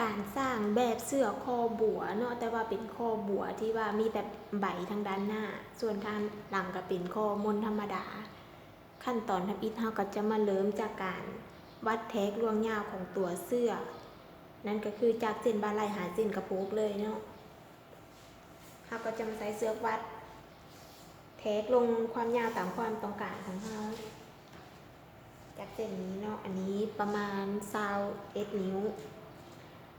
การสร้างแบบเสื้อคอบัวเนาะแต่ว่าเป็นคอบัวที่ว่ามีแต่ใบทางด้านหน้าส่วนทางหลังก็เป็นคอมนธรรมดาขั้นตอนทำอิฐเราก็จะมาเริ่มจากการวัดแทกลวงยาวของตัวเสื้อนั่นก็คือจากเส้นบาไหล่หาเส้นกระโปงเลยเนาะเราก็จะมาใส่เสื้อวัดแทกลงความยาวตามความต้องการของเราจากเส้นนี้เนาะอันนี้ประมาณ21 นิ้ว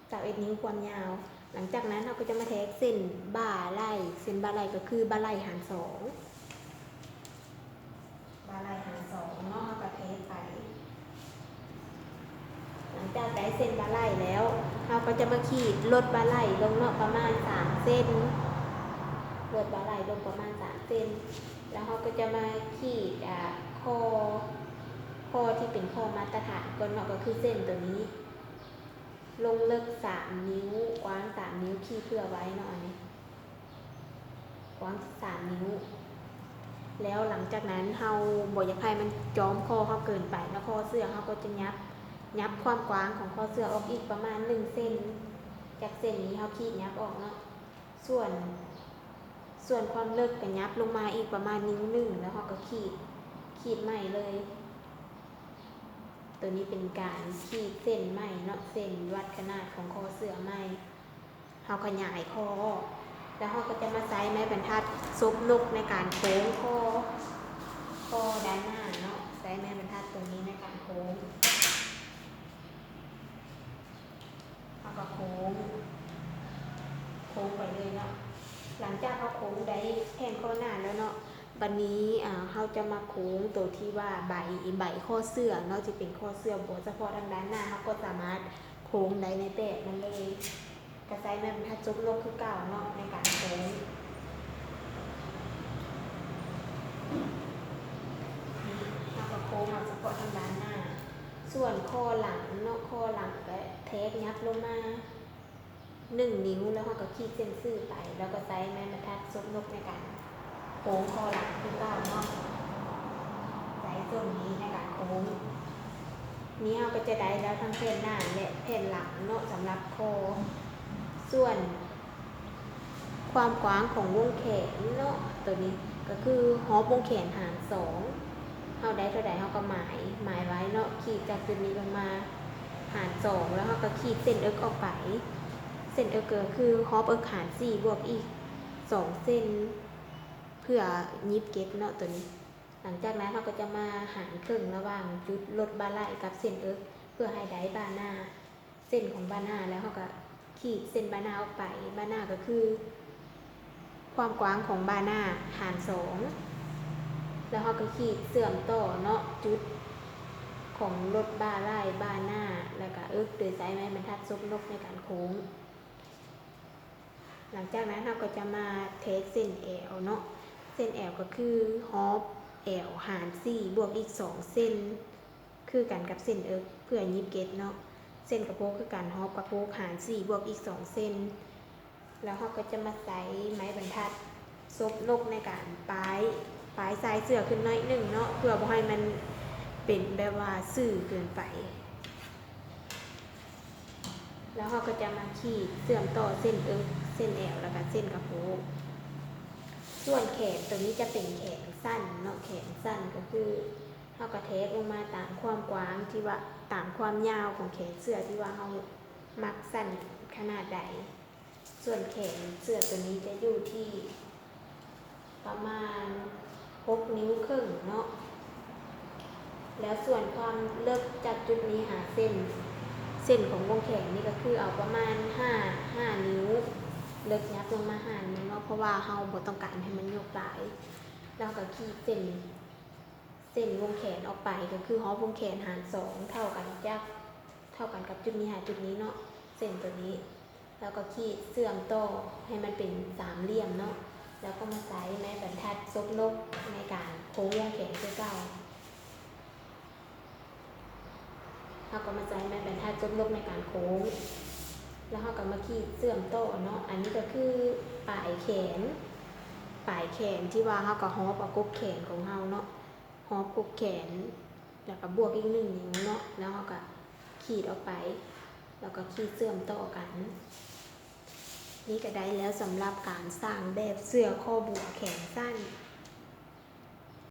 21 นิ้วความยาวหลังจากนั้นเราก็จะมาแทกเส้นบ่าไหล่เส้นบ่าไหล่ก็คือบ่าไหล่หาร2บ่าไหล่หาร2เนาะเราก็แทกไปหลังจากได้เส้นบ่าไหล่แล้วเราก็จะมาขีดลดบ่าไหล่ลงเนาะประมาณ3 เส้นลดบ่าไหล่ลงประมาณ3 เส้นแล้วเราก็จะมาขีดคอที่เป็นคอมาตรฐานก่อนเนาะก็คือเส้นตัวนี้ลงลึก3 นิ้วกว้าง3 นิ้วขีดเพื่อไว้เนาะอันนี้กว้าง3 นิ้วแล้วหลังจากนั้นเราบ่อยากให้มันจ้อมคอเราเกินไปแล้วคอเสื้อเราก็จะยับความกว้างของคอเสื้อออกอีกประมาณ1 เซนจากเส้นนี้เราขีดยับออกเนาะส่วนความลึกก็ยับลงมาอีกประมาณ1 นิ้วแล้วเราก็ขีดใหม่เลยตัวนี้เป็นการขีดเส้นใหม่เนาะเส้นวัดขนาดของคอเสื้อใหม่เราขยายคอแล้วเราก็จะมาใช้ไม้บรรทัดซบนกในการโค้งคอด้านหน้าเนาะใช้ไม้บรรทัดตัวนี้ในการโค้งเราก็โค้งไปเลยเนาะหลังจากเขาโค้งได้แทนข้อหน้าแล้วเนาะวันนี้เขาจะมาโค้งตัวที่ว่าใบข้อเสื้อเนาะจะเป็นข้อเสื้อโบเฉพาะทางด้านหน้าเขาก็สามารถโค้งได้ในแบบนั้นเลยกระไซแม่บรรทัดจุกลกคือเก่าเนาะในการโค้งเขาก็โค้งเอาเฉพาะทางด้านหน้าส่วนข้อหลังเนาะข้อหลังก็เทคยับลงมา1 นิ้วแล้วเขาก็ขีดเส้นซื่อไปแล้วก็ใช้แม่บรรทัดจุกลกในการโค้งคอหลังคือเก่าเนาะใช้ส่วนนี้ในการโค้งนี้เราก็จะได้แล้วทั้งแผ่นหน้าและแผ่นหลังเนาะสำหรับคอส่วนความกว้างของวงแขนเนาะตัวนี้ก็คือฮอบวงแขนหาร2เราได้เท่าใดเราก็หมายไว้เนาะขีดจากจุดนี้ลงมาหาร2แล้วเราก็ขีดเส้นเอิกออกไปเส้นเอิกก็คือฮอบเอิกหาร4บวกอีก2 เส้นเพื่อยิบเก็บเนาะตัวนี้หลังจากนั้นเราก็จะมาหารครึ่งระหว่างจุดลดบ่าไหล่กับเส้นเอิกเพื่อให้ได้บ่าหน้าเส้นของบ่าหน้าแล้วเราก็ขีดเส้นบ่าหน้าออกไปบ่าหน้าก็คือความกว้างของบ่าหน้าหาร2แล้วเราก็ขีดเสื่อมต่อเนาะจุดของลดบ่าไหล่บ่าหน้าแล้วก็เอิกโดยใช้ไม้บรรทัดซบนกในการโค้งหลังจากนั้นเราก็จะมาเทสเส้นแอวเนาะเส้นแอวก็คือฮอปแอวหาร4บวกอีก2 เส้นคือกันกับเส้นเอิกเพื่อยิบเก็ตเนาะเส้นกระโปงคือกันฮอปกระโปงหาร4บวกอีก2 เส้นแล้วเราก็จะมาใส่ไม้บรรทัดซบนกในการปลายสายเสื้อขึ้นน้อยหนึ่งเนาะเพื่อบ่ให้มันเป็นแบบว่าซื่อเกินไปแล้วเราก็จะมาขีดเสื่อมต่อเส้นเอิกเส้นแอวแล้วก็เส้นกระโปงส่วนแขนตัวนี้จะเป็นแขนสั้นเนาะแขนสั้นก็คือเราก็เทคลงมาตามความกว้างที่ว่าตามความยาวของแขนเสื้อที่ว่าเรามักสั้นขนาดใดส่วนแขนเสื้อตัวนี้จะอยู่ที่ประมาณ6 นิ้วครึ่งเนาะแล้วส่วนความเลิกจากจุดนี้หาเส้นของวงแขนนี่ก็คือเอาประมาณ5 นิ้วเลิกยับลงมา5 นิ้วเนาะเพราะว่าเราบ่ต้องการให้มันยกหลายแล้วก็ขีดเส้นวงแขนออกไปก็คือฮอปวงแขนหาร2เท่ากันกับจุดนี้หาจุดนี้เนาะเส้นตัวนี้แล้วก็ขีดเสื่อมต่อให้มันเป็น3 เหลี่ยมเนาะแล้วก็มาใส่ไม้บรรทัดซบนกในการโค้งวงแขนคือเก่าเราก็มาใช้ไม้บรรทัดซบนกในการโค้งแล้วเราก็มาขีดเสื่อมต่อเนาะอันนี้ก็คือปลายแขนที่ว่าเราก็ฮอปเอากบแขนของเราเนาะฮอปกบแขนแล้วก็บวกอีก1 นิ้วเนาะแล้วเราก็ขีดออกไป แล้วก็ขีดเชื่อมต่อกัน นี่ก็ได้แล้วสำหรับการสร้างแบบเสื้อคอบัวแขนสั้น